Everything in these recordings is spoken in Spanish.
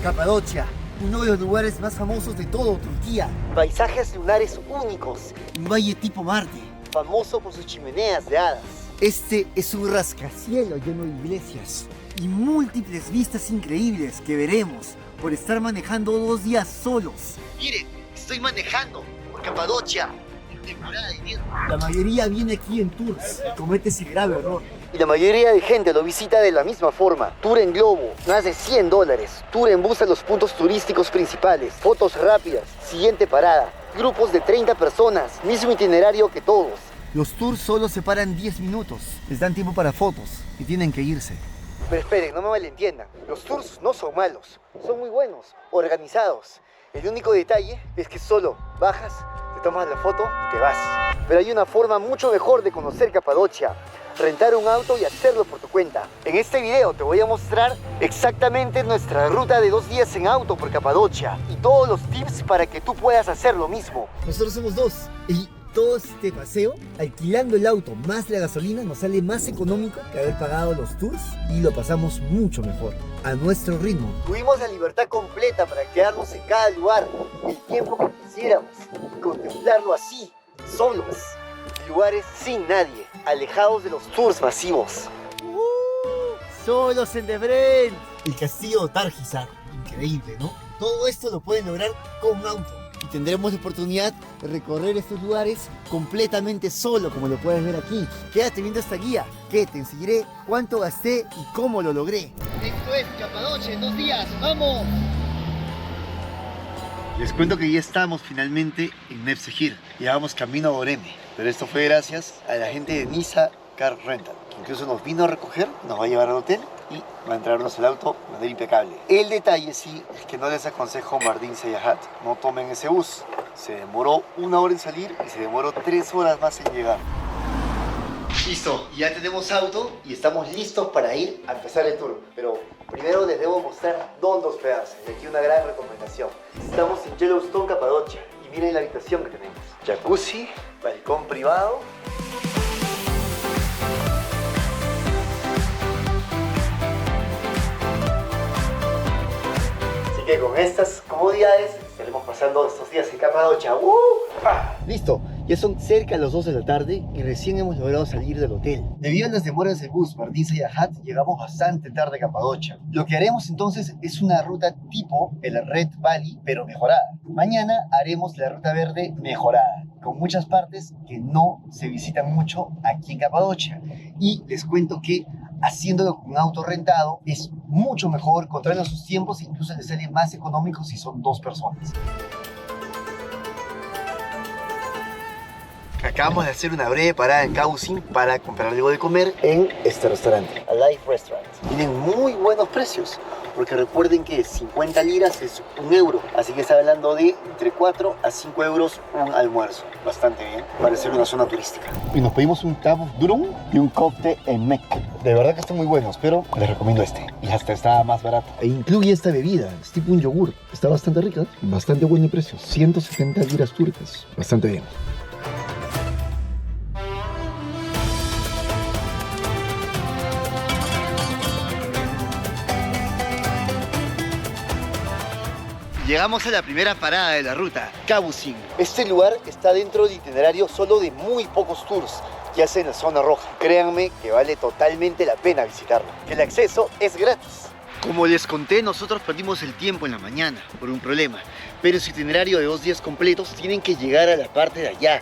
Capadocia, uno de los lugares más famosos de todo Turquía. Paisajes lunares únicos. Un valle tipo Marte, famoso por sus chimeneas de hadas. Este es un rascacielos lleno de iglesias y múltiples vistas increíbles que veremos por estar manejando 2 días solos. Miren, estoy manejando por Capadocia en temporada de invierno. La mayoría viene aquí en tours y comete ese grave error. Y la mayoría de gente lo visita de la misma forma. Tour en globo, más de $100. Tour en bus a los puntos turísticos principales. Fotos rápidas, siguiente parada. Grupos de 30 personas, mismo itinerario que todos. Los tours solo se paran 10 minutos. Les dan tiempo para fotos y tienen que irse. Pero esperen, no me malentiendan. Los tours no son malos. Son muy buenos, organizados. El único detalle es que solo bajas, te tomas la foto y te vas. Pero hay una forma mucho mejor de conocer Capadocia. Rentar un auto y hacerlo por tu cuenta. En este video te voy a mostrar exactamente nuestra ruta de 2 días en auto por Capadocia y todos los tips para que tú puedas hacer lo mismo. Nosotros somos 2 y todo este paseo, alquilando el auto más la gasolina, nos sale más económico que haber pagado los tours y lo pasamos mucho mejor, a nuestro ritmo. Tuvimos la libertad completa para quedarnos en cada lugar, el tiempo que quisiéramos, y contemplarlo así, solos. Lugares sin nadie, alejados de los tours masivos. Solos en Debrecen. El castillo de Tarhisar, increíble, ¿no? Todo esto lo pueden lograr con un auto. Y tendremos la oportunidad de recorrer estos lugares completamente solo, como lo puedes ver aquí. Quédate viendo esta guía, que te enseñaré cuánto gasté y cómo lo logré. Esto es Capadocia en 2 días, ¡vamos! Les cuento que ya estamos finalmente en Nevşehir. Ya vamos camino a Boreme. Pero esto fue gracias a la gente de Nisa Car Rental, que incluso nos vino a recoger, nos va a llevar al hotel y va a entrarnos el auto de manera impecable. El detalle sí es que no les aconsejo Mardin Seyahat, no tomen ese bus. Se demoró 1 hora en salir y se demoró 3 horas más en llegar. Listo, ya tenemos auto y estamos listos para ir a empezar el tour. Pero primero les debo mostrar dónde hospedarse. Y aquí una gran recomendación. Estamos en Yellowstone, Capadocia. Y miren la habitación que tenemos. Jacuzzi, balcón privado. Así que con estas comodidades estaremos pasando estos días en Capadocia. Listo, ya son cerca de las 2 de la tarde y recién hemos logrado salir del hotel. Debido a las demoras del bus Mardin Seyahat, llegamos bastante tarde a Capadocia. Lo que haremos entonces es una ruta tipo el Red Valley, pero mejorada. Mañana haremos la ruta verde mejorada, con muchas partes que no se visitan mucho aquí en Capadocia. Y les cuento que haciéndolo con un auto rentado es mucho mejor, controlando sus tiempos e incluso les sale más económico si son 2 personas. Acabamos de hacer una breve parada en Kabusin para comprar algo de comer en este restaurante, Alive Restaurant. Tienen muy buenos precios, porque recuerden que 50 liras es 1 euro, así que está hablando de entre 4 a 5 euros un almuerzo. Bastante bien, para ser una zona turística. Y nos pedimos un kebab durum y un cóctel en Mek. De verdad que están muy buenos, pero les recomiendo este. Y hasta está más barato. E incluye esta bebida, es tipo un yogur. Está bastante rica, bastante buen de precio. 170 liras turcas, bastante bien. Llegamos a la primera parada de la ruta, Kabusin. Este lugar está dentro del itinerario solo de muy pocos tours que hacen la zona roja. Créanme que vale totalmente la pena visitarlo. El acceso es gratis. Como les conté, nosotros perdimos el tiempo en la mañana por un problema. Pero su itinerario de 2 días completos tienen que llegar a la parte de allá.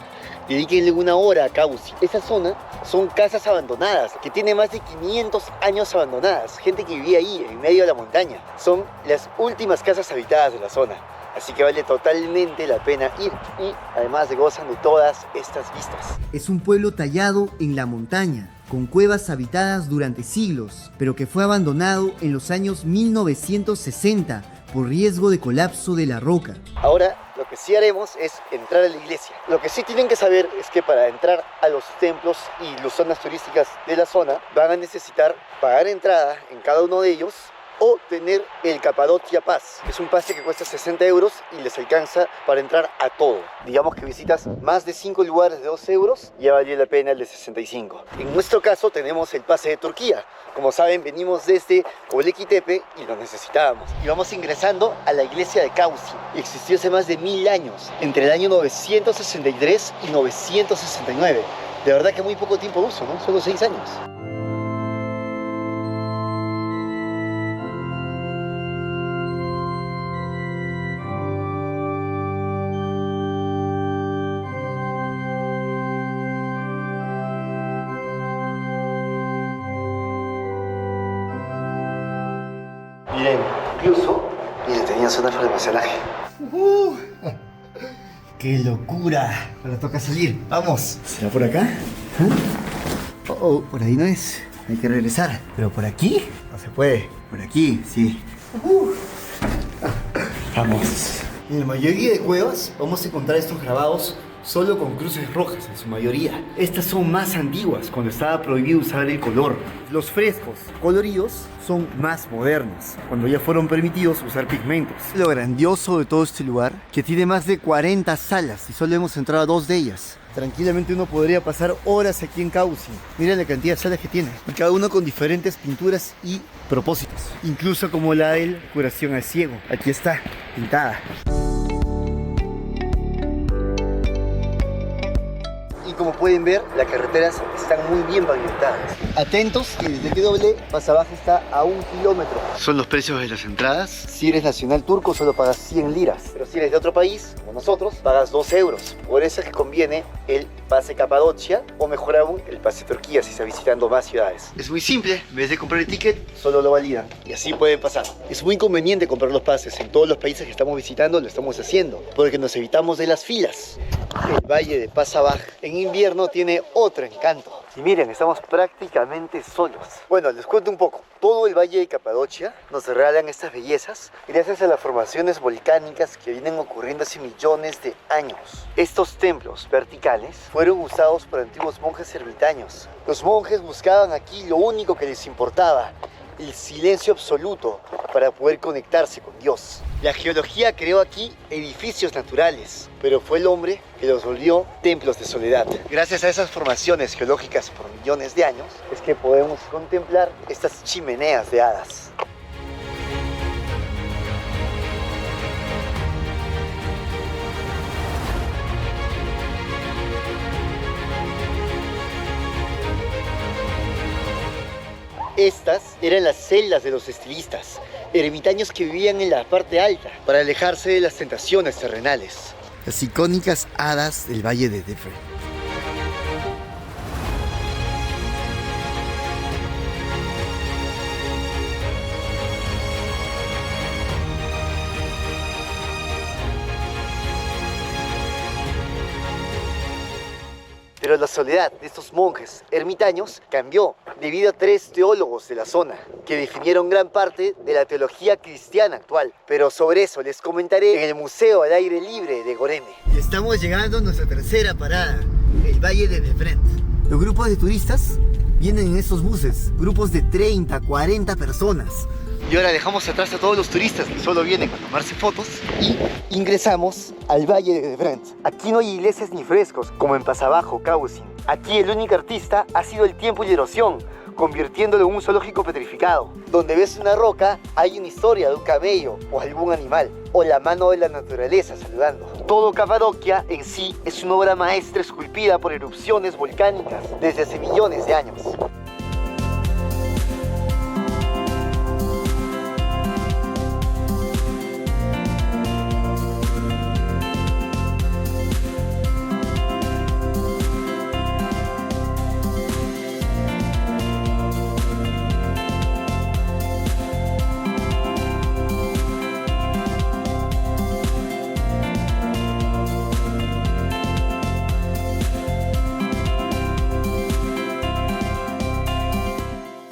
Dedíquenle 1 hora a Kabusin. Esa zona son casas abandonadas, que tienen más de 500 años abandonadas. Gente que vivía ahí, en medio de la montaña. Son las últimas casas habitadas de la zona. Así que vale totalmente la pena ir y además gozan de todas estas vistas. Es un pueblo tallado en la montaña, con cuevas habitadas durante siglos, pero que fue abandonado en los años 1960 por riesgo de colapso de la roca. Ahora lo que sí haremos es entrar a la iglesia. Lo que sí tienen que saber es que para entrar a los templos y las zonas turísticas de la zona van a necesitar pagar entrada en cada uno de ellos o tener el Capadocia Pass. Es un pase que cuesta 60 euros y les alcanza para entrar a todo. Digamos que visitas más de 5 lugares de 2 euros, ya vale la pena el de 65. En nuestro caso tenemos el pase de Turquía, Como saben, venimos desde Colequitepe y lo necesitábamos. Y vamos ingresando a la iglesia de Causi. Existió hace más de 1000 años, entre el año 963 y 969. De verdad que muy poco tiempo de uso, ¿no? Solo 6 años. Miren, incluso, miren, tenía zona para almacenaje. ¡Qué locura! Ahora toca salir, vamos. ¿Será por acá? Por ahí no es. Hay que regresar. Pero por aquí no se puede. Por aquí, sí. Vamos. En la mayoría de cuevas vamos a encontrar estos grabados solo con cruces rojas en su mayoría. Estas son más antiguas, cuando estaba prohibido usar el color. Los frescos coloridos son más modernos, cuando ya fueron permitidos usar pigmentos. Lo grandioso de todo este lugar, que tiene más de 40 salas y solo hemos entrado a 2 de ellas. Tranquilamente uno podría pasar horas aquí en Causi. Miren la cantidad de salas que tiene, y cada uno con diferentes pinturas y propósitos. Incluso como la de curación al ciego. Aquí está, pintada. Y como pueden ver, las carreteras están muy bien pavimentadas. Atentos que desde QW Pasabaje está a 1 kilómetro. Son los precios de las entradas. Si eres nacional turco solo pagas 100 liras. Pero si eres de otro país, como nosotros, pagas 2 euros. Por eso es que conviene el pase Capadocia o mejor aún el pase Turquía si está visitando más ciudades. Es muy simple, en vez de comprar el ticket, solo lo validan y así pueden pasar. Es muy conveniente comprar los pases. En todos los países que estamos visitando lo estamos haciendo porque nos evitamos de las filas. El valle de Pasabaje en invierno tiene otro encanto. Y miren, estamos prácticamente solos. Bueno, les cuento un poco. Todo el valle de Capadocia nos regalan estas bellezas gracias a las formaciones volcánicas que vienen ocurriendo hace millones de años. Estos templos verticales fueron usados por antiguos monjes ermitaños. Los monjes buscaban aquí lo único que les importaba: el silencio absoluto para poder conectarse con Dios. La geología creó aquí edificios naturales, pero fue el hombre que los volvió templos de soledad. Gracias a esas formaciones geológicas por millones de años, es que podemos contemplar estas chimeneas de hadas. Estas eran las celdas de los estilistas, ermitaños que vivían en la parte alta para alejarse de las tentaciones terrenales. Las icónicas hadas del Valle de Defre. Pero la soledad de estos monjes ermitaños cambió debido a 3 teólogos de la zona que definieron gran parte de la teología cristiana actual. Pero sobre eso les comentaré en el Museo al Aire Libre de Goreme. Y estamos llegando a nuestra tercera parada, el Valle de Defrent. Los grupos de turistas vienen en estos buses, grupos de 30, 40 personas. Y ahora dejamos atrás a todos los turistas que solo vienen a tomarse fotos y ingresamos al Valle de Defrent. Aquí no hay iglesias ni frescos como en Pasabaje o Causi. Aquí el único artista ha sido el tiempo y la erosión, convirtiéndolo en un zoológico petrificado. Donde ves una roca hay una historia de un camello o algún animal, o la mano de la naturaleza saludando. Todo Capadocia en sí es una obra maestra esculpida por erupciones volcánicas desde hace millones de años.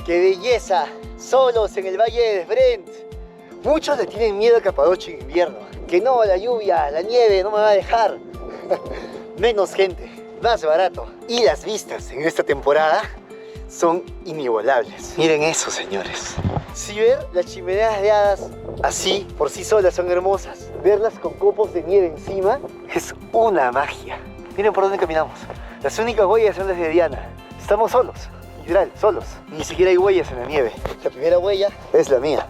¡Qué belleza! Solos en el Valle de Defrent. Muchos le tienen miedo a Capadocia en invierno. Que no, la lluvia, la nieve no me va a dejar. Menos gente, más barato. Y las vistas en esta temporada son inigualables. Miren eso, señores. Si ver las chimeneas de hadas así, por sí solas, son hermosas, verlas con copos de nieve encima es una magia. Miren por dónde caminamos. Las únicas huellas son las de Diana. Estamos solos. literal, solos. Ni siquiera hay huellas en la nieve. La primera huella es la mía.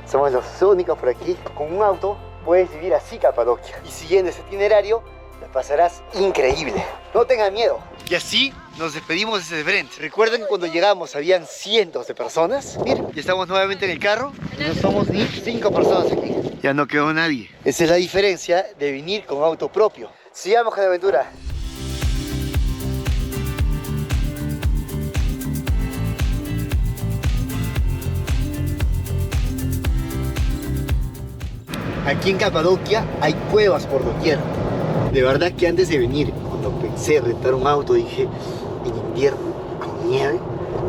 Somos los únicos por aquí. Con un auto puedes vivir así Capadocia. Y siguiendo ese itinerario, la pasarás increíble. No tengan miedo. Y así nos despedimos desde Brent. Recuerden que cuando llegamos habían cientos de personas. Miren, ya estamos nuevamente en el carro y no somos ni 5 personas aquí. Ya no quedó nadie. Esa es la diferencia de venir con auto propio. Sigamos con la aventura. Aquí en Capadocia hay cuevas por doquier. De verdad que antes de venir, cuando pensé rentar un auto, dije, en invierno, con nieve,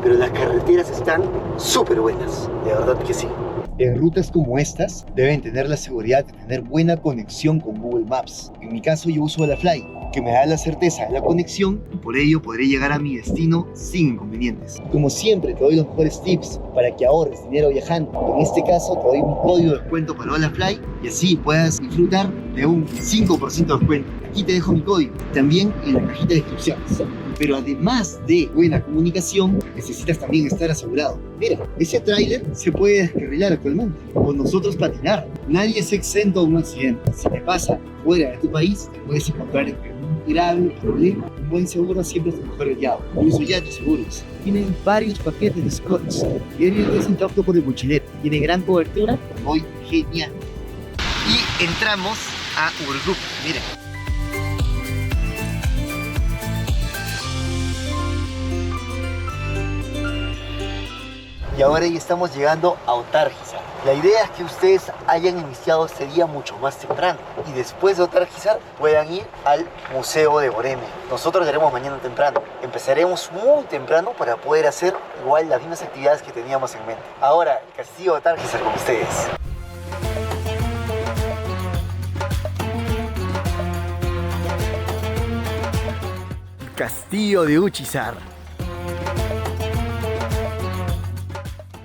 pero las carreteras están súper buenas. De verdad que sí. En rutas como estas, deben tener la seguridad de tener buena conexión con Google Maps. En mi caso, yo uso la Fly, que me da la certeza de la conexión y por ello podré llegar a mi destino sin inconvenientes. Como siempre, te doy los mejores tips para que ahorres dinero viajando. En este caso, te doy un código de descuento para la Fly y así puedas disfrutar de un 5% de descuento. Aquí te dejo mi código, también en la cajita de descripciones. Pero además de buena comunicación, necesitas también estar asegurado. Mira, ese tráiler se puede descarrilar actualmente, o nosotros patinar. Nadie es exento de un accidente. Si te pasa fuera de tu país, te puedes encontrar en un grave problema. Un buen seguro siempre es tu mejor aliado. Yo uso Yati Seguros. Tienen varios paquetes de Scotts. Y es un opto por el mochilero. Tiene gran cobertura. Muy genial. Y entramos a Urdup. Miren. Y ahora ya estamos llegando a Otarjisar. La idea es que ustedes hayan iniciado este día mucho más temprano y después de Otarjisar puedan ir al Museo de Boreme. Nosotros lo haremos mañana temprano. Empezaremos muy temprano para poder hacer igual las mismas actividades que teníamos en mente. Ahora, el castillo de Otarjisar con ustedes. Castillo de Uchizar.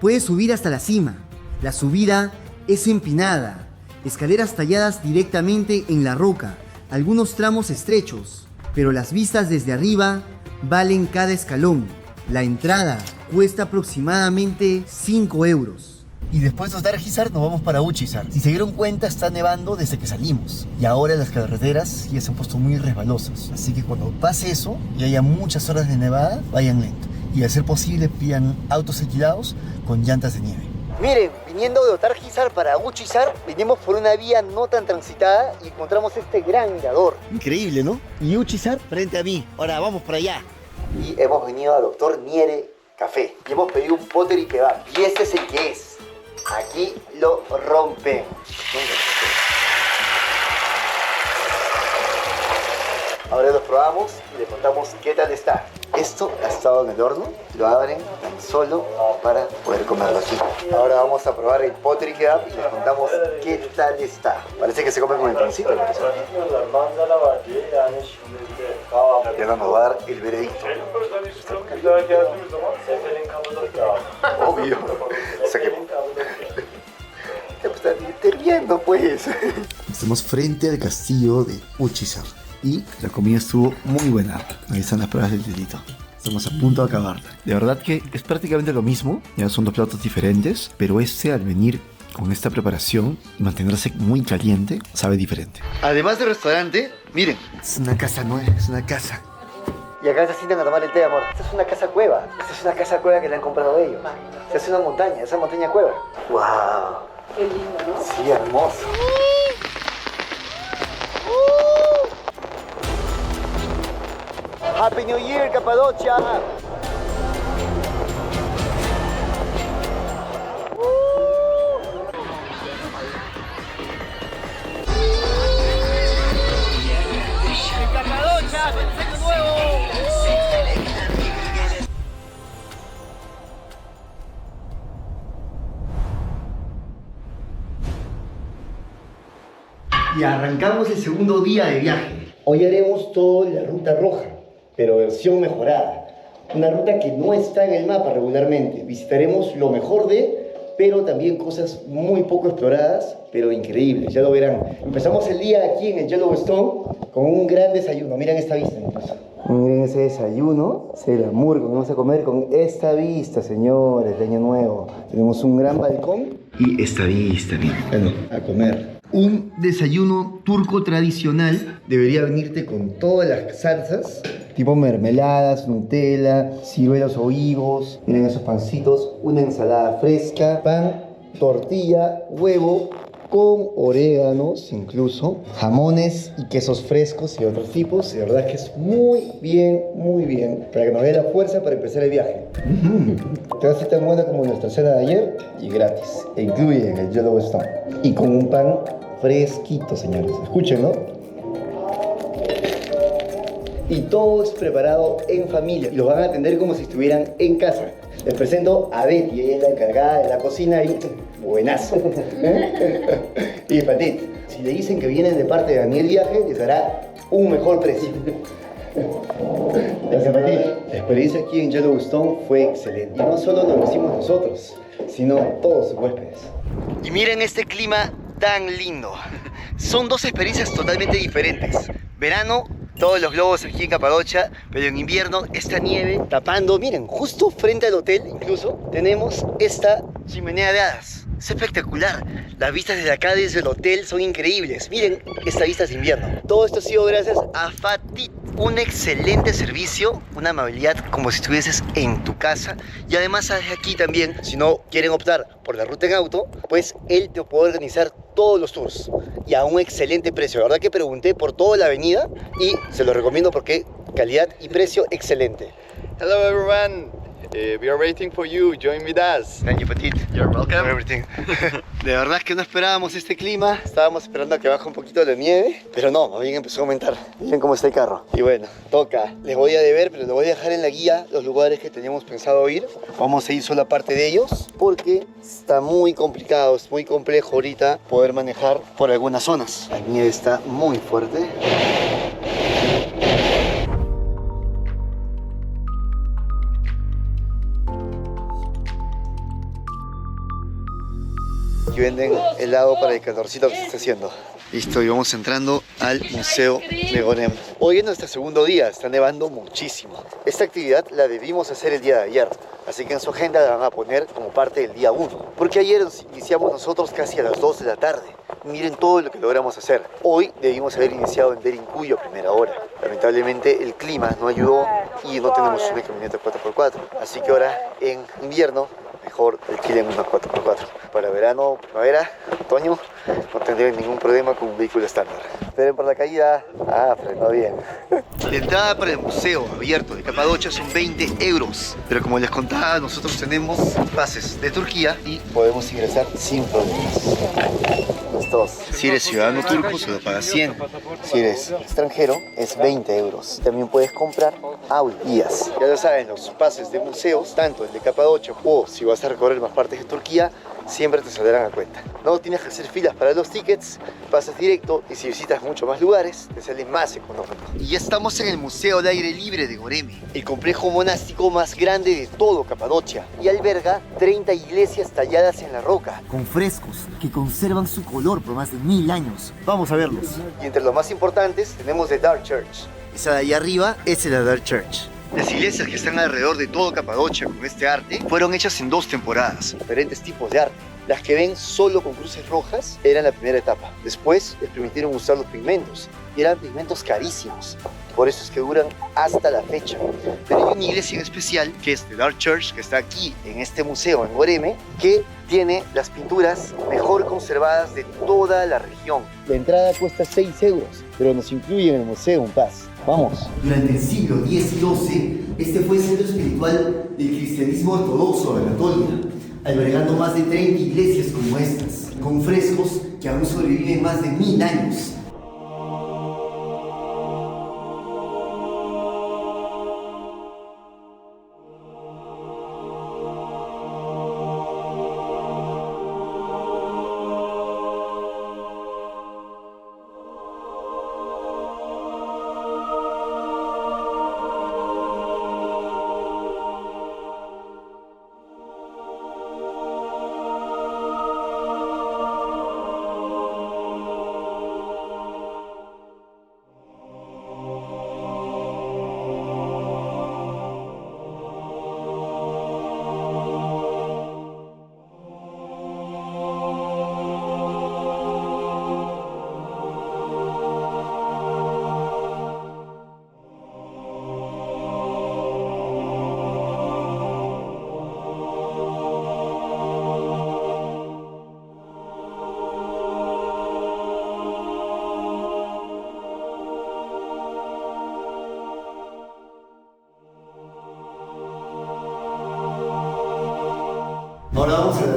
Puedes subir hasta la cima. La subida es empinada, escaleras talladas directamente en la roca, algunos tramos estrechos, pero las vistas desde arriba valen cada escalón. La entrada cuesta aproximadamente 5 euros. Y después de Otarjisar nos vamos para Uchizar. Si se dieron cuenta, está nevando desde que salimos. Y ahora las carreteras ya se han puesto muy resbalosas. Así que cuando pase eso y haya muchas horas de nevada, vayan lento. Y a ser posible pidan autos alquilados con llantas de nieve. Miren, viniendo de Otarjisar para Uchizar, venimos por una vía no tan transitada y encontramos este gran mirador. Increíble, ¿no? Y Uchizar frente a mí. Ahora vamos para allá. Y hemos venido a Dr. Niere Café. Y hemos pedido un pottery kebab. Y este es el que es. Aquí lo rompemos. Ahora lo probamos y le contamos qué tal está. Esto ha estado en el horno, lo abren tan solo para poder comerlo aquí. Ahora vamos a probar el pottery kebab y les contamos qué tal está. Parece que se come con el pancito. Ya nos va a dar el veredicto. Obvio. O sea que... está hirviendo, pues. Estamos frente al castillo de Uchizar. Y la comida estuvo muy buena. Ahí están las pruebas del dedito. Estamos a punto de acabarla. De verdad que es prácticamente lo mismo. Ya son 2 platos diferentes. Pero al venir con esta preparación y mantenerse muy caliente, sabe diferente. Además del restaurante, miren. Es una casa nueva, es una casa. Y acá se sientan a tomar el té, amor. Esta es una casa cueva. Esta es una casa cueva que le han comprado ellos. Esta es una montaña, esa montaña cueva. ¡Wow! Qué lindo, ¿no? Sí, hermoso. Happy New Year, Capadocia. Capadocia, feliz año nuevo. Y arrancamos el segundo día de viaje. Hoy haremos toda la ruta roja, pero versión mejorada. Una ruta que no está en el mapa regularmente. Visitaremos lo mejor pero también cosas muy poco exploradas, pero increíbles, ya lo verán. Empezamos el día aquí en el Yellowstone con un gran desayuno. Miren esta vista, incluso. Miren ese desayuno, ese es el hamburgo que vamos a comer con esta vista, señores, de Año Nuevo. Tenemos un gran balcón y esta vista, miren. Bueno, a comer. Un desayuno turco tradicional debería venirte con todas las salsas, tipo mermeladas, Nutella, ciruelos o higos. Miren esos pancitos, una ensalada fresca, pan, tortilla, huevo, con oréganos incluso, jamones y quesos frescos y otros tipos. De verdad que es muy bien, para que nos dé la fuerza para empezar el viaje. Te va a ser tan buena como nuestra cena de ayer y gratis. E incluye en el Yellowstone. Y con un pan fresquito, señores. Escuchen, ¿no? Y todo es preparado en familia. Y los van a atender como si estuvieran en casa. Les presento a Betty, ella es la encargada de la cocina y buenazo. Y Petit, si le dicen que vienen de parte de Daniel Viaje, les dará un mejor precio. Gracias, Petit. La experiencia aquí en Yellowstone fue excelente. Y no solo lo hicimos nosotros, sino todos sus huéspedes. Y miren este clima tan lindo. Son dos experiencias totalmente diferentes. Verano, todos los globos aquí en Capadocia, pero en invierno esta nieve tapando. Miren, justo frente al hotel incluso tenemos esta chimenea de hadas. Es espectacular. Las vistas desde acá, desde el hotel, son increíbles. Miren esta vista de invierno. Todo esto ha sido gracias a Fattit. Un excelente servicio, una amabilidad como si estuvieses en tu casa. Y además aquí también, si no quieren optar por la ruta en auto, pues él te puede organizar todos los tours y a un excelente precio. La verdad que pregunté por toda la avenida y se lo recomiendo porque calidad y precio excelente. Hello everyone, we are waiting for you. Join with us. Thank you, Petit. You're welcome. For everything. De verdad que no esperábamos este clima. Estábamos esperando a que baje un poquito la nieve, pero no, más bien empezó a aumentar. Miren cómo está el carro. Y bueno, toca. Les voy a deber, pero les voy a dejar en la guía los lugares que teníamos pensado ir. Vamos a ir solo a parte de ellos porque está muy complicado, es muy complejo ahorita poder manejar por algunas zonas. La nieve está muy fuerte. Aquí venden helado para el calorcito que se está haciendo. Listo, y vamos entrando al Museo de Gorem. Hoy es nuestro segundo día, está nevando muchísimo. Esta actividad la debimos hacer el día de ayer, así que en su agenda la van a poner como parte del día 1. Porque ayer nos iniciamos nosotros casi a las 2 de la tarde. Miren todo lo que logramos hacer. Hoy debimos haber iniciado en Derinkuyu a primera hora. Lamentablemente el clima no ayudó y no tenemos una camioneta 4x4. Así que ahora en invierno mejor alquilen una 4x4. Para verano, primavera, otoño, no tendrían ningún problema con un vehículo estándar. Esperen por la caída. Ah, frenó bien. La entrada para el museo abierto de Capadocia son 20 euros. Pero como les contaba, nosotros tenemos pases de Turquía y podemos ingresar sin problemas. Estos. Si eres ciudadano turco, se lo pagas 100. Si eres extranjero, es 20 euros. También puedes comprar guías. Ya lo saben, los pases de museos, tanto el de Capadocia o si vas a recorrer más partes de Turquía, siempre te saldrán a cuenta. No tienes que hacer filas para los tickets, pasas directo y si visitas muchos más lugares, te sale más económico. Y ya estamos en el Museo de Aire Libre de Goreme, el complejo monástico más grande de todo Capadocia y alberga 30 iglesias talladas en la roca, con frescos que conservan su color por más de 1000 años. Vamos a verlos. Y entre los más importantes tenemos The Dark Church. Esa de ahí arriba es la Dark Church. Las iglesias que están alrededor de todo Capadocia con este arte fueron hechas en 2 temporadas, diferentes tipos de arte. Las que ven solo con cruces rojas eran la primera etapa. Después les permitieron usar los pigmentos y eran pigmentos carísimos. Por eso es que duran hasta la fecha. Pero hay una iglesia en especial que es The Dark Church, que está aquí en este museo en Goreme, que tiene las pinturas mejor conservadas de toda la región. La entrada cuesta 6 euros, pero nos incluye en el museo un pass. Vamos. Durante el siglo X y XII, este fue el centro espiritual del cristianismo ortodoxo de Anatolia, albergando más de 30 iglesias como estas, con frescos que aún sobreviven más de 1000 años.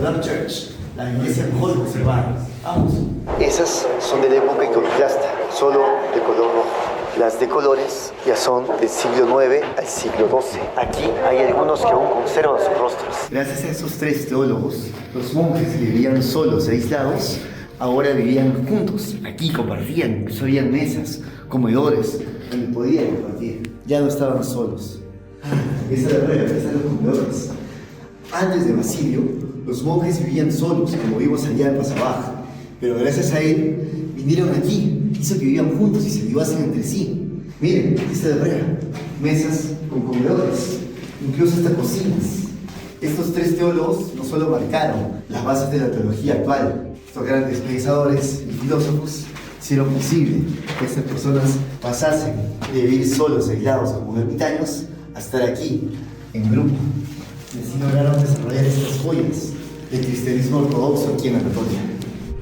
Dark Church, la iglesia mejor conservada. Vamos. Esas son de la época iconoclasta, solo de color rojo. Las de colores ya son del siglo IX al siglo XII. Aquí hay algunos que aún conservan sus rostros. Gracias a esos tres teólogos, los monjes vivían solos, aislados, ahora vivían juntos. Aquí compartían, incluso habían mesas, comedores, donde podían compartir. Ya no estaban solos. Esa es la regla, esa son los comedores. Antes de Basilio, los monjes vivían solos, como vimos allá en Pasabaj. Pero gracias a él, vinieron aquí. Hizo que vivían juntos y se ayudasen entre sí. Miren, esta de regla. Mesas con comedores, incluso hasta cocinas. Estos tres teólogos no solo marcaron las bases de la teología actual. Estos grandes pensadores y filósofos hicieron posible que estas personas pasasen de vivir solos, aislados como ermitaños, a estar aquí, en grupo. Y así lograron desarrollar estas joyas del cristianismo ortodoxo aquí en Anatolia.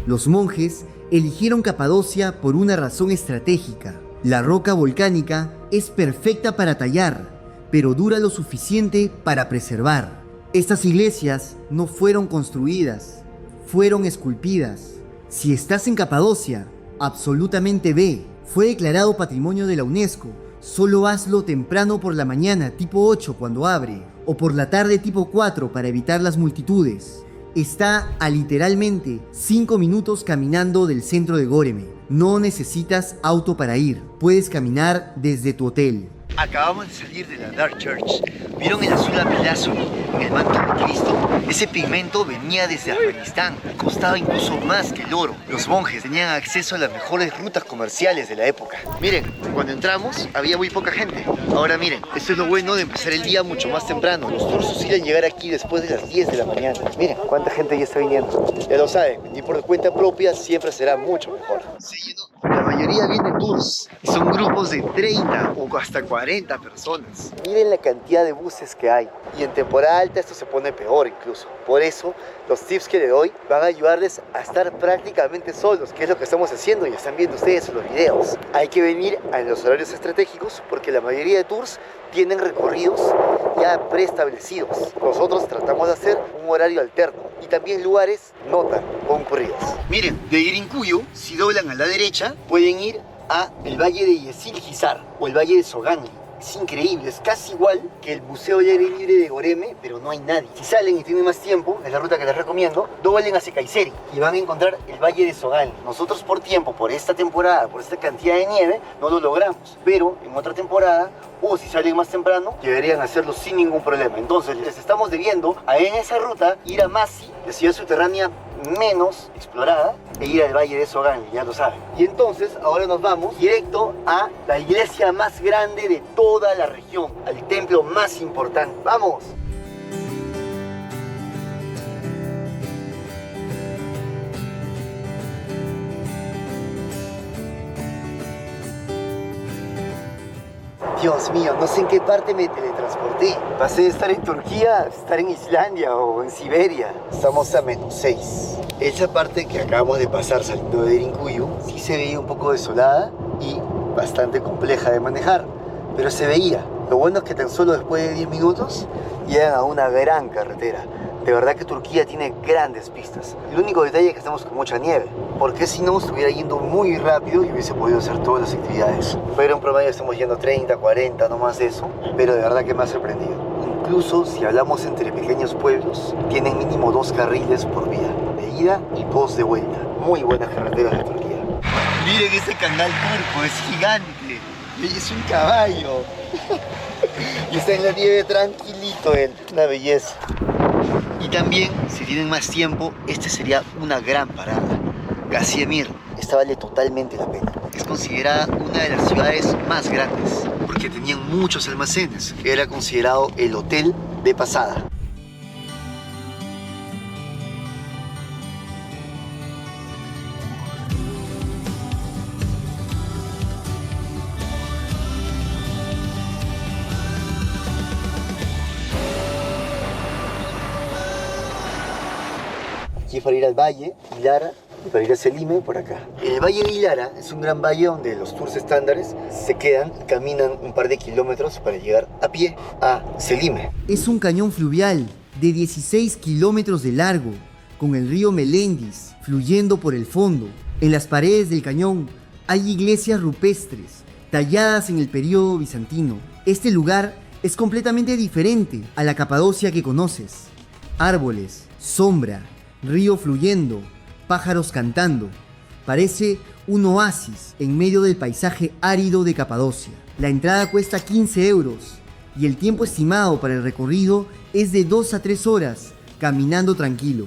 Los monjes eligieron Capadocia por una razón estratégica. La roca volcánica es perfecta para tallar, pero dura lo suficiente para preservar. Estas iglesias no fueron construidas, fueron esculpidas. Si estás en Capadocia, absolutamente ve. Fue declarado Patrimonio de la UNESCO. Solo hazlo temprano por la mañana, tipo 8, cuando abre, o por la tarde, tipo 4, para evitar las multitudes. Está a literalmente 5 minutos caminando del centro de Góreme. No necesitas auto para ir, puedes caminar desde tu hotel. Acabamos de salir de la Dark Church. ¿Vieron el azul lapilázuli en el manto de Cristo? Ese pigmento venía desde Afganistán y costaba incluso más que el oro. Los monjes tenían acceso a las mejores rutas comerciales de la época. Miren, cuando entramos había muy poca gente. Ahora miren, esto es lo bueno de empezar el día mucho más temprano. Los tours oscilan llegar aquí después de las 10 de la mañana. Miren cuánta gente ya está viniendo. Ya lo saben, venir por cuenta propia siempre será mucho mejor. Se llenó. La mayoría vienen tours y son grupos de 30 o hasta 40 personas. Miren la cantidad de buses que hay. Y en temporada alta esto se pone peor incluso. Por eso, los tips que les doy van a ayudarles a estar prácticamente solos, que es lo que estamos haciendo y están viendo ustedes en los videos. Hay que venir a los horarios estratégicos porque la mayoría de tours tienen recorridos ya preestablecidos. Nosotros tratamos de hacer un horario alterno y también lugares no tan concurridos. Miren, de Irincuyo, si doblan a la derecha, pueden ir a el Valle de Yesil-Hizar o el Valle de Sogangli. Es increíble, es casi igual que el Museo al Aire Libre de Góreme, pero no hay nadie. Si salen y tienen más tiempo, es la ruta que les recomiendo, doblen hacia Kayseri y van a encontrar el Valle de Sogangli. Nosotros por tiempo, por esta temporada, por esta cantidad de nieve, no lo logramos. Pero en otra temporada, o si salen más temprano, deberían hacerlo sin ningún problema. Entonces les estamos debiendo a en esa ruta ir a Masi, la ciudad subterránea menos explorada, e ir al Valle de Sogangli, ya lo saben. Y entonces ahora nos vamos directo a la iglesia más grande de toda la región, al templo más importante. ¡Vamos! Dios mío, no sé en qué parte me teletransporté. Pasé de estar en Turquía a estar en Islandia o en Siberia. Estamos a -6. Esa parte que acabamos de pasar saliendo de Irincuyu sí se veía un poco desolada y bastante compleja de manejar, pero se veía. Lo bueno es que tan solo después de 10 minutos llegan a una gran carretera. De verdad que Turquía tiene grandes pistas. El único detalle es que estamos con mucha nieve, porque si no estuviera yendo muy rápido y hubiese podido hacer todas las actividades. Pero en promedio estamos yendo 30, 40, no más de eso, pero de verdad que me ha sorprendido. Incluso si hablamos entre pequeños pueblos, tienen mínimo 2 carriles por vía, de ida y 2 de vuelta. Muy buenas carreteras de Turquía. Miren ese canal turco, es gigante. Y es un caballo. Y está en la nieve tranquilito él, una belleza. Y también, si tienen más tiempo, este sería una gran parada. Gaziemir, esta vale totalmente la pena. Es considerada una de las ciudades más grandes, porque tenían muchos almacenes. Era considerado el hotel de pasada. Aquí para ir al valle, Ilara, y para ir a Selime, por acá. El valle de Ilara es un gran valle donde los tours estándares se quedan y caminan un par de kilómetros para llegar a pie a Selime. Es un cañón fluvial de 16 kilómetros de largo. con el río Melendis fluyendo por el fondo. En las paredes del cañón hay iglesias rupestres talladas en el periodo bizantino. Este lugar es completamente diferente a la Capadocia que conoces. Árboles, sombra, río fluyendo, pájaros cantando. Parece un oasis en medio del paisaje árido de Capadocia. La entrada cuesta 15 euros y el tiempo estimado para el recorrido es de 2 a 3 horas caminando tranquilo.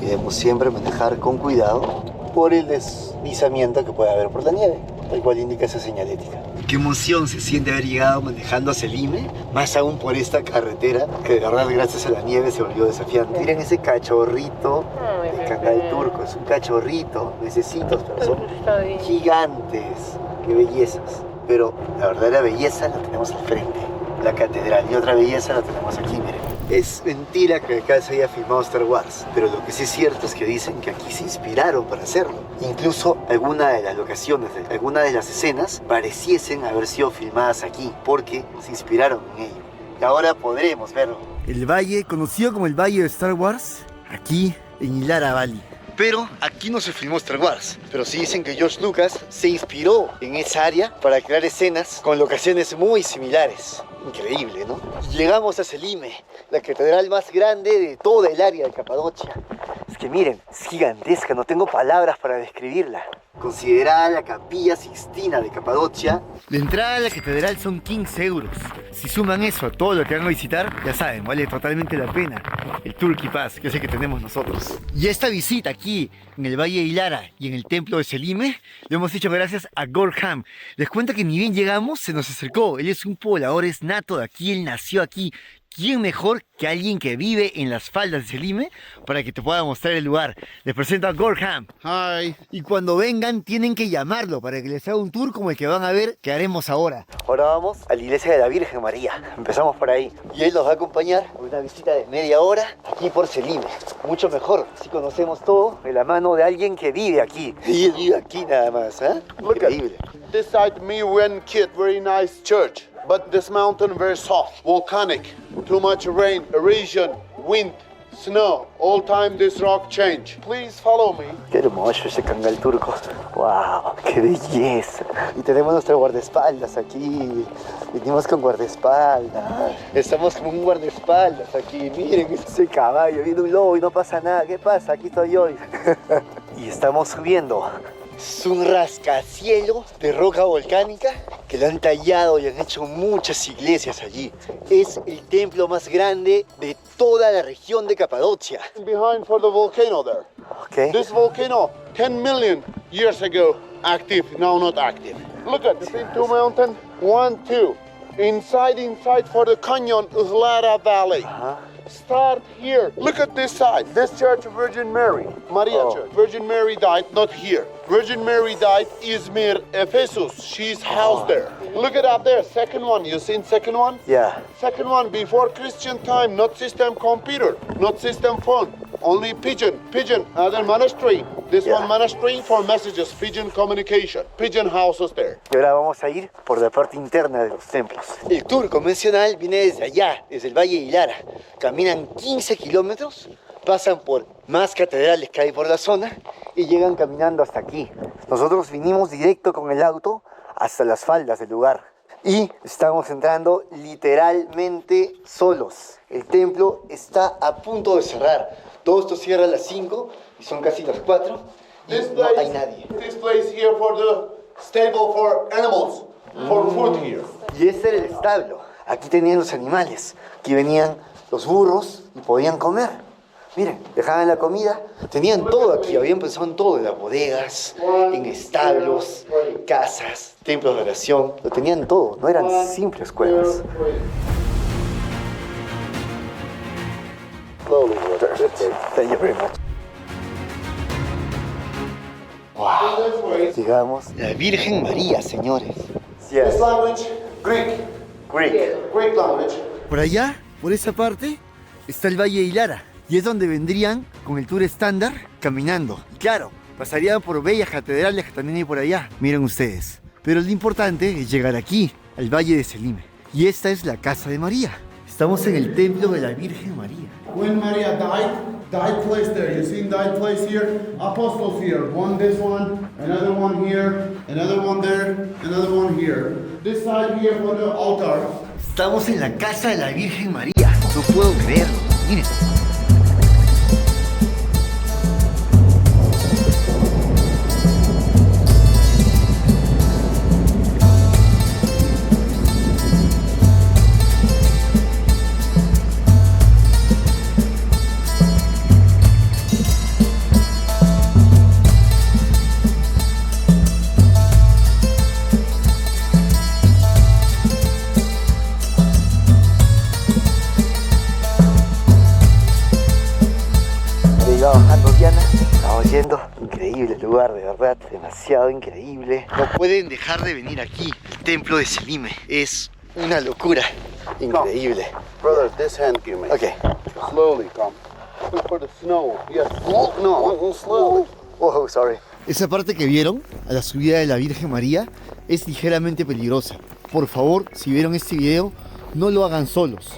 Debemos siempre manejar con cuidado por el deslizamiento que puede haber por la nieve, tal cual indica esa señalética. Qué emoción se siente haber llegado manejando a Selime, más aún por esta carretera que de verdad gracias a la nieve se volvió desafiante. Miren ese cachorrito de cangal turco, es un cachorrito, necesitos, pero son gigantes, qué bellezas. Pero la verdadera belleza la tenemos al frente, la catedral, y otra belleza la tenemos aquí, miren. Es mentira que acá se haya filmado Star Wars, pero lo que sí es cierto es que dicen que aquí se inspiraron para hacerlo. Incluso algunas de las locaciones, algunas de las escenas pareciesen haber sido filmadas aquí, porque se inspiraron en ello. Y ahora podremos verlo. El valle, conocido como el Valle de Star Wars, aquí en Ilara Valley. Pero aquí no se filmó Star Wars, pero sí dicen que George Lucas se inspiró en esa área para crear escenas con locaciones muy similares. Increíble, ¿no? Llegamos a Selime, la catedral más grande de toda el área de Capadocia. Es que miren, es gigantesca, no tengo palabras para describirla. Considerada la Capilla Sixtina de Capadocia, la entrada a la catedral son 15 euros. Si suman eso a todo lo que van a visitar, ya saben, vale totalmente la pena el Turkey Pass, que es el que tenemos nosotros. Y esta visita aquí, en el Valle de Ilara y en el templo de Selime, lo hemos hecho gracias a Gorham. Les cuento que ni bien llegamos, se nos acercó. Él es un poblador, es nato de aquí, él nació aquí. ¿Quién mejor que alguien que vive en las faldas de Selime para que te pueda mostrar el lugar? Les presento a Gorham. Hi. Y cuando vengan tienen que llamarlo para que les haga un tour como el que van a ver que haremos ahora. Ahora vamos a la iglesia de la Virgen María. Empezamos por ahí. Y él nos va a acompañar a una visita de media hora aquí por Selime. Mucho mejor si conocemos todo de la mano de alguien que vive aquí. Y él vive aquí nada más, ¿eh? Increíble. This side me when kid, very nice church. But this mountain very soft, volcanic. Too much rain, erosion, wind, snow. All time this rock change. Please follow me. Qué hermoso ese cangal turco. ¡Wow! ¡Qué belleza! Y tenemos nuestro guardaespaldas aquí. Vinimos con guardaespaldas. Estamos con un guardaespaldas aquí. Miren ese caballo. Viene un lobo y no pasa nada. ¿Qué pasa? Aquí estoy yo. Y estamos subiendo. Es un rascacielos de roca volcánica que lo han tallado y han hecho muchas iglesias allí. Es el templo más grande de toda la región de Capadocia. Behind for the volcano there. Okay. This volcano, 10 million years ago, active, now not active. Look at the two mountain, 1, 2. Inside for the canyon, Uslara Valley. Start here. Look at this side. This church of Virgin Mary. Maria Church. Virgin Mary died not here. Virgin Mary died Izmir, Ephesus. She's housed there. Look at up there. Second one. You seen second one? Yeah. Second one before Christian time. Not system computer. Not system phone. Only pigeon. Pigeon. Other monastery. This one monastery for messages. Pigeon communication. Pigeon houses there. Y ahora vamos a ir por la parte interna de los templos. El tour convencional viene desde allá, desde el Valle de Ilara. Caminan 15 kilómetros, pasan por más catedrales que hay por la zona y llegan caminando hasta aquí. Nosotros vinimos directo con el auto hasta las faldas del lugar y estamos entrando literalmente solos. El templo está a punto de cerrar. Todo esto cierra a las 5 y son casi las 4 y no hay nadie. This place here for the stable for animals. For food here. Y este era el establo. Aquí tenían los animales. Aquí venían los burros y podían comer. Miren, dejaban la comida. Tenían todo aquí. Habían pensado en todo. En las bodegas, en establos, casas, templos de oración. Lo tenían todo. No eran simples cuevas. Thank you very much. Wow. Llegamos. La Virgen María, señores. This language, Greek. Greek language. Por allá, por esa parte, está el Valle de Ilara. Y es donde vendrían con el tour estándar caminando. Y claro, pasarían por bellas catedrales que también hay por allá. Miren ustedes. Pero lo importante es llegar aquí, al Valle de Selime. Y esta es la casa de María. Estamos en el templo de la Virgen María. When Maria died, Died place there. You seen died place here? Apostles here. One this one, another one here, another one there, another one here. This side here for the altar. Estamos en la casa de la Virgen María. No puedo creerlo. Miren. Bajando Diana, estamos yendo, increíble lugar, de verdad, demasiado increíble. No pueden dejar de venir aquí, el templo de Selime, es una locura, increíble. Brother, this hand give me. Okay. Slowly come. Look for the snow. Yes. No, slowly. Oh, sorry. Esa parte que vieron, a la subida de la Virgen María, es ligeramente peligrosa. Por favor, si vieron este video, no lo hagan solos.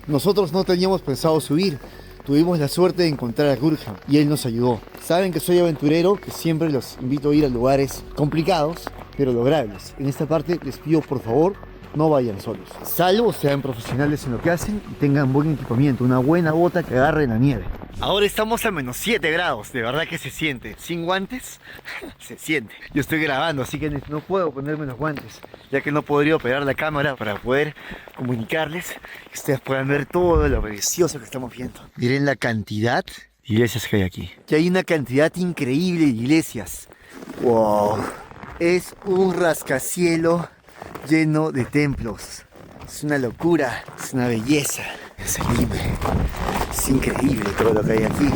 Nosotros no teníamos pensado subir. Tuvimos la suerte de encontrar a Gurja y él nos ayudó. Saben que soy aventurero, que siempre los invito a ir a lugares complicados, pero logrables. En esta parte les pido por favor, no vayan solos. Salvo sean profesionales en lo que hacen y tengan buen equipamiento, una buena bota que agarre la nieve. Ahora estamos a menos 7 grados, de verdad que se siente. Sin guantes, se siente. Yo estoy grabando, así que no puedo ponerme los guantes, ya que no podría operar la cámara para poder comunicarles que ustedes puedan ver todo lo precioso que estamos viendo. Miren la cantidad de iglesias que hay aquí. Que hay una cantidad increíble de iglesias. Wow. Es un rascacielos lleno de templos. Es una locura, es una belleza. Es Selime. Es increíble todo lo que hay aquí.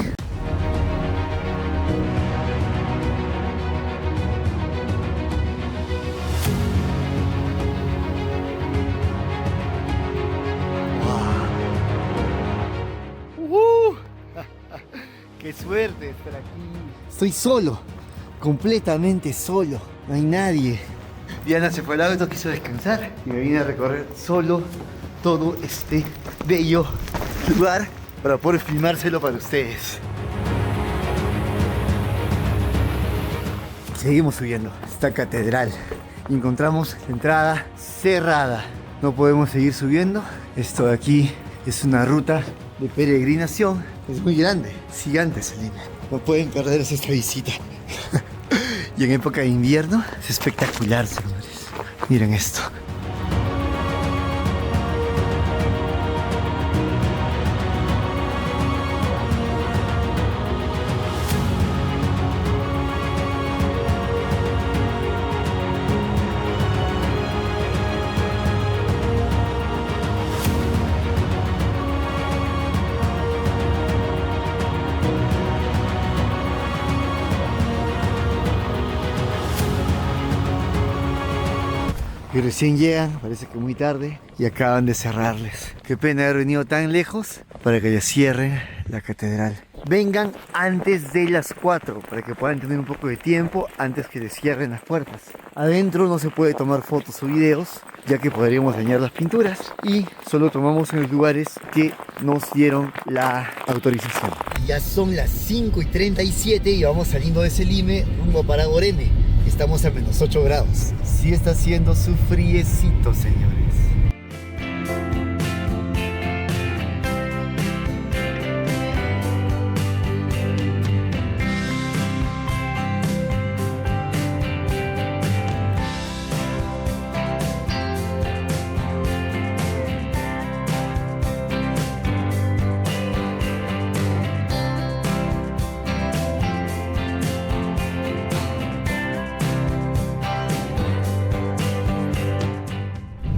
Wow. ¡Qué suerte estar aquí! Estoy solo, completamente solo. No hay nadie. Diana se fue al auto, quiso descansar y me vine a recorrer solo todo este bello lugar para poder filmárselo para ustedes. Seguimos subiendo esta catedral. Encontramos la entrada cerrada. No podemos seguir subiendo. Esto de aquí es una ruta de peregrinación. Es muy grande, es gigante, Selime. No pueden perderse esta visita. Y en época de invierno es espectacular, señores. Miren esto. Y recién llegan, parece que muy tarde, y acaban de cerrarles. Qué pena haber venido tan lejos para que les cierren la catedral. Vengan antes de las 4 para que puedan tener un poco de tiempo antes que les cierren las puertas. Adentro no se puede tomar fotos o videos, ya que podríamos dañar las pinturas, y solo tomamos en los lugares que nos dieron la autorización. Ya son las 5:37 y vamos saliendo de Selime rumbo para Goreme. Estamos a menos 8 grados. Sí está haciendo su friecito, señores.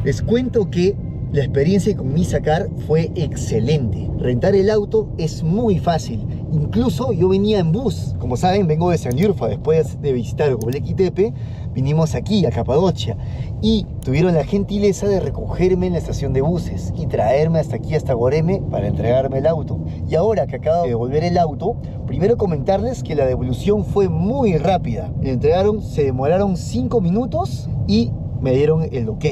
Les cuento que la experiencia con mi Sacar fue excelente. Rentar el auto es muy fácil. Incluso yo venía en bus. Como saben, vengo de Sanliurfa. Después de visitar Göbekli Tepe, vinimos aquí a Capadocia. Y tuvieron la gentileza de recogerme en la estación de buses y traerme hasta aquí, hasta Goreme, para entregarme el auto. Y ahora que acabo de devolver el auto, primero comentarles que la devolución fue muy rápida. Me entregaron, se demoraron 5 minutos y me dieron el ok.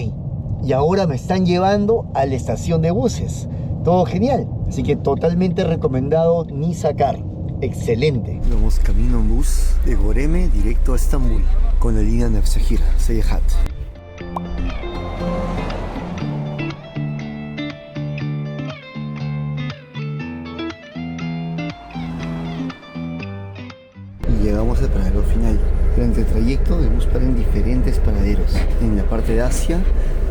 Y ahora me están llevando a la estación de buses. Todo genial. Así que totalmente recomendado Ni Sacar. Excelente. Vamos camino en bus de Goreme directo a Estambul con la línea Nevşehir, Seyahat. Y llegamos al paradero final. Durante el trayecto el bus para en diferentes paraderos. En la parte de Asia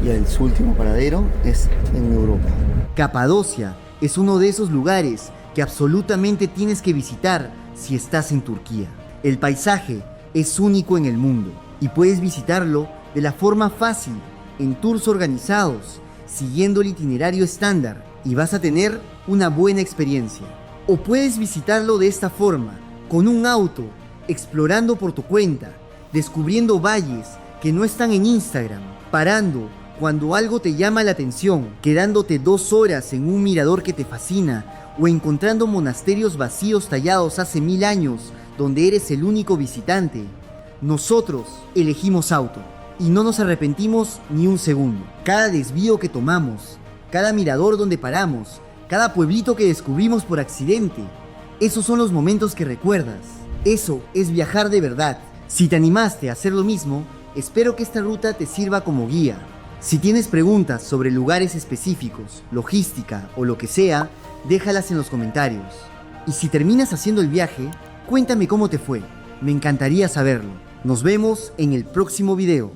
y su último paradero es en Europa. Capadocia es uno de esos lugares que absolutamente tienes que visitar si estás en Turquía. El paisaje es único en el mundo y puedes visitarlo de la forma fácil, en tours organizados, siguiendo el itinerario estándar, y vas a tener una buena experiencia. O puedes visitarlo de esta forma, con un auto, explorando por tu cuenta, descubriendo valles que no están en Instagram, parando cuando algo te llama la atención, quedándote 2 horas en un mirador que te fascina, o encontrando monasterios vacíos tallados hace 1000 años, donde eres el único visitante. Nosotros elegimos auto y no nos arrepentimos ni un segundo. Cada desvío que tomamos, cada mirador donde paramos, cada pueblito que descubrimos por accidente, esos son los momentos que recuerdas. Eso es viajar de verdad. Si te animaste a hacer lo mismo, espero que esta ruta te sirva como guía. Si tienes preguntas sobre lugares específicos, logística o lo que sea, déjalas en los comentarios. Y si terminas haciendo el viaje, cuéntame cómo te fue. Me encantaría saberlo. Nos vemos en el próximo video.